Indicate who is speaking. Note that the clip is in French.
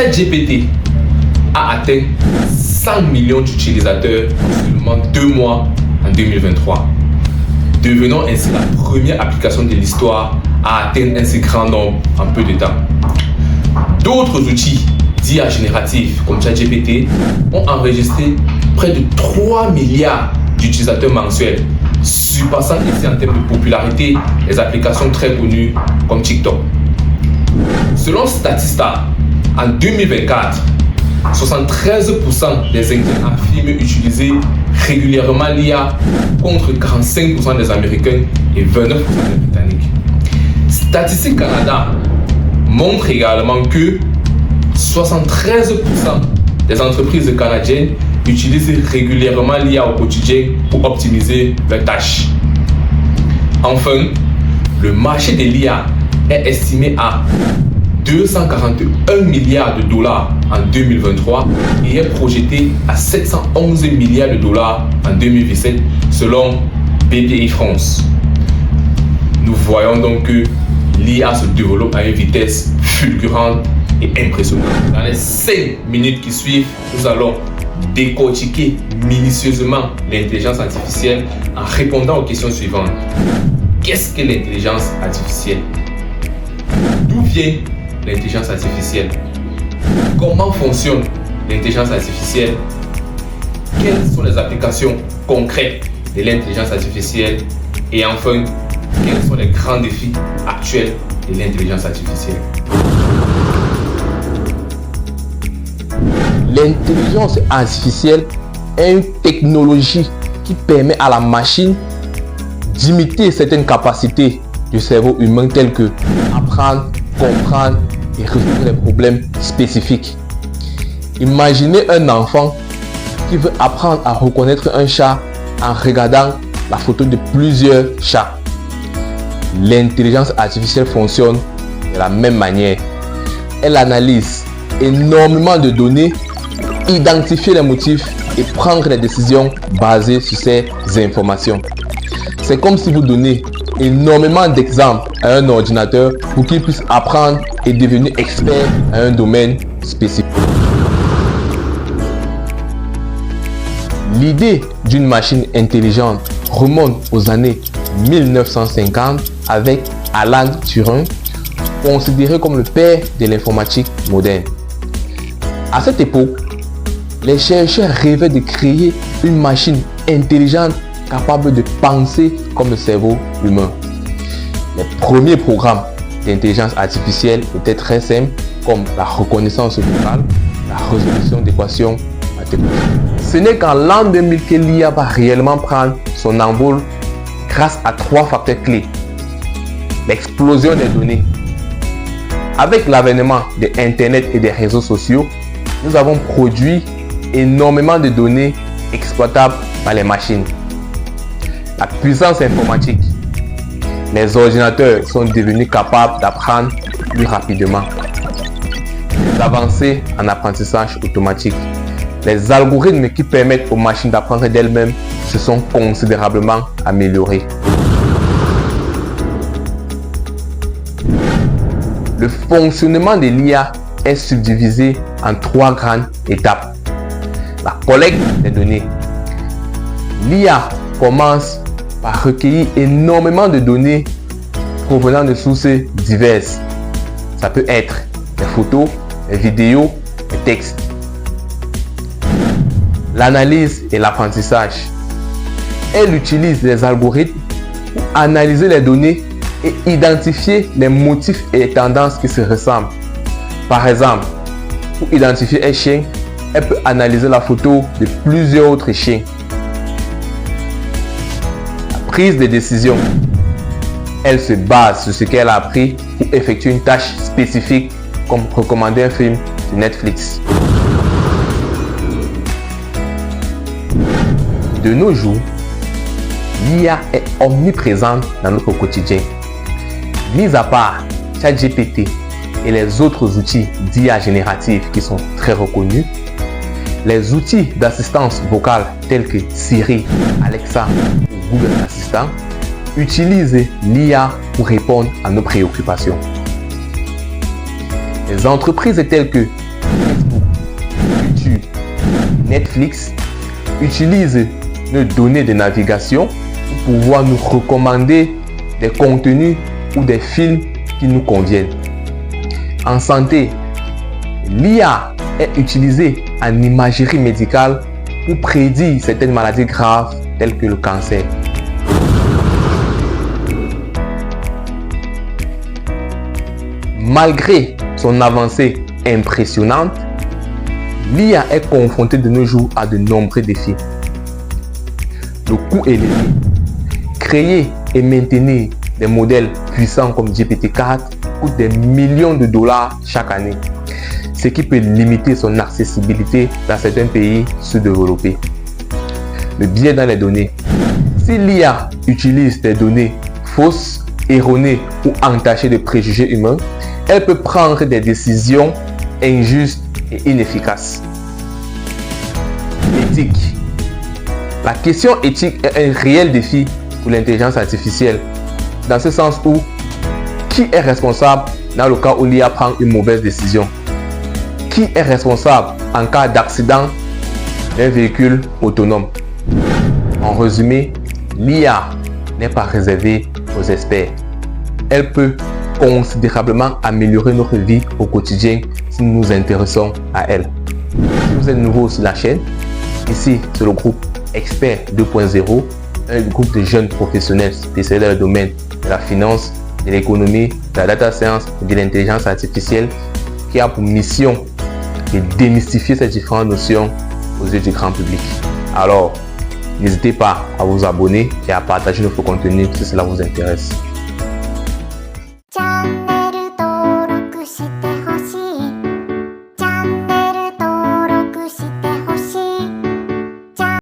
Speaker 1: ChatGPT a atteint 100 millions d'utilisateurs en seulement 2 mois en 2023, devenant ainsi la première application de l'histoire à atteindre un si grand nombre en peu de temps. D'autres outils d'IA génératifs comme ChatGPT ont enregistré près de 3 milliards d'utilisateurs mensuels, surpassant ici en termes de popularité les applications très connues comme TikTok. Selon Statista, en 2024, 73% des Indiens affirment utiliser régulièrement l'IA contre 45% des Américains et 29% des Britanniques. Statistique Canada montre également que 73% des entreprises canadiennes utilisent régulièrement l'IA au quotidien pour optimiser leurs tâches. Enfin, le marché de l'IA est estimé à 241 milliards de dollars en 2023 et est projeté à 711 milliards de dollars en 2027 selon BPI France. Nous voyons donc que l'IA se développe à une vitesse fulgurante et impressionnante. Dans les 5 minutes qui suivent, nous allons décortiquer minutieusement l'intelligence artificielle en répondant aux questions suivantes. Qu'est-ce que l'intelligence artificielle? D'où vient l'intelligence artificielle? Comment fonctionne l'intelligence artificielle? Quelles sont les applications concrètes de l'intelligence artificielle? Et enfin, quels sont les grands défis actuels de l'intelligence artificielle?
Speaker 2: L'intelligence artificielle est une technologie qui permet à la machine d'imiter certaines capacités du cerveau humain telles que apprendre, comprendre et résoudre des problèmes spécifiques. Imaginez un enfant qui veut apprendre à reconnaître un chat en regardant la photo de plusieurs chats. L'intelligence artificielle fonctionne de la même manière. Elle analyse énormément de données, identifie les motifs et prendre des décisions basées sur ces informations. C'est comme si vous donnez énormément d'exemples à un ordinateur pour qu'il puisse apprendre et devenir expert à un domaine spécifique. L'idée d'une machine intelligente remonte aux années 1950 avec Alan Turing, considéré comme le père de l'informatique moderne. À cette époque, les chercheurs rêvaient de créer une machine intelligente capable de penser comme le cerveau humain. Les premiers programmes d'intelligence artificielle étaient très simples, comme la reconnaissance vocale, la résolution d'équations mathématiques. Ce n'est qu'en l'an 2000 que l'IA va réellement prendre son envol grâce à 3 facteurs clés. L'explosion des données. Avec l'avènement de Internet et des réseaux sociaux, nous avons produit énormément de données exploitables par les machines. La puissance informatique. Les ordinateurs sont devenus capables d'apprendre plus rapidement. Les avancées en apprentissage automatique. Les algorithmes qui permettent aux machines d'apprendre d'elles-mêmes se sont considérablement améliorés. Le fonctionnement de l'IA est subdivisé en 3 grandes étapes. La collecte des données. L'IA commence par recueillir énormément de données provenant de sources diverses. Ça peut être des photos, des vidéos, des textes. L'analyse et l'apprentissage. Elle utilise les algorithmes pour analyser les données et identifier les motifs et les tendances qui se ressemblent. Par exemple, pour identifier un chien, elle peut analyser la photo de plusieurs autres chiens. La prise de décision. Elle se base sur ce qu'elle a appris pour effectuer une tâche spécifique comme recommander un film sur Netflix. De nos jours, l'IA est omniprésente dans notre quotidien. Mis à part ChatGPT et les autres outils d'IA génératifs qui sont très reconnus, les outils d'assistance vocale tels que Siri, Alexa ou Google Assistant utilisent l'IA pour répondre à nos préoccupations. Les entreprises telles que Facebook, YouTube, Netflix utilisent nos données de navigation pour pouvoir nous recommander des contenus ou des films qui nous conviennent. En santé, l'IA est utilisée en imagerie médicale pour prédire certaines maladies graves telles que le cancer. Malgré son avancée impressionnante, l'IA est confrontée de nos jours à de nombreux défis. Le coût élevé. Créer et maintenir des modèles puissants comme GPT-4 coûte des millions de dollars chaque année, ce qui peut limiter son accessibilité dans certains pays sous-développés. Le biais dans les données. Si l'IA utilise des données fausses, erronées ou entachées de préjugés humains, elle peut prendre des décisions injustes et inefficaces. Éthique. La question éthique est un réel défi pour l'intelligence artificielle, dans ce sens où qui est responsable dans le cas où l'IA prend une mauvaise décision? Qui est responsable en cas d'accident d'un véhicule autonome? En résumé, l'IA n'est pas réservée aux experts. Elle peut considérablement améliorer notre vie au quotidien si nous nous intéressons à elle. Si vous êtes nouveau sur la chaîne, ici c'est le groupe Expert 2.0, un groupe de jeunes professionnels spécialisés dans le domaine de la finance, de l'économie, de la data science et de l'intelligence artificielle qui a pour mission de démystifier ces différentes notions aux yeux du grand public. Alors, n'hésitez pas à vous abonner et à partager notre contenu si cela vous intéresse.
Speaker 3: チャンネル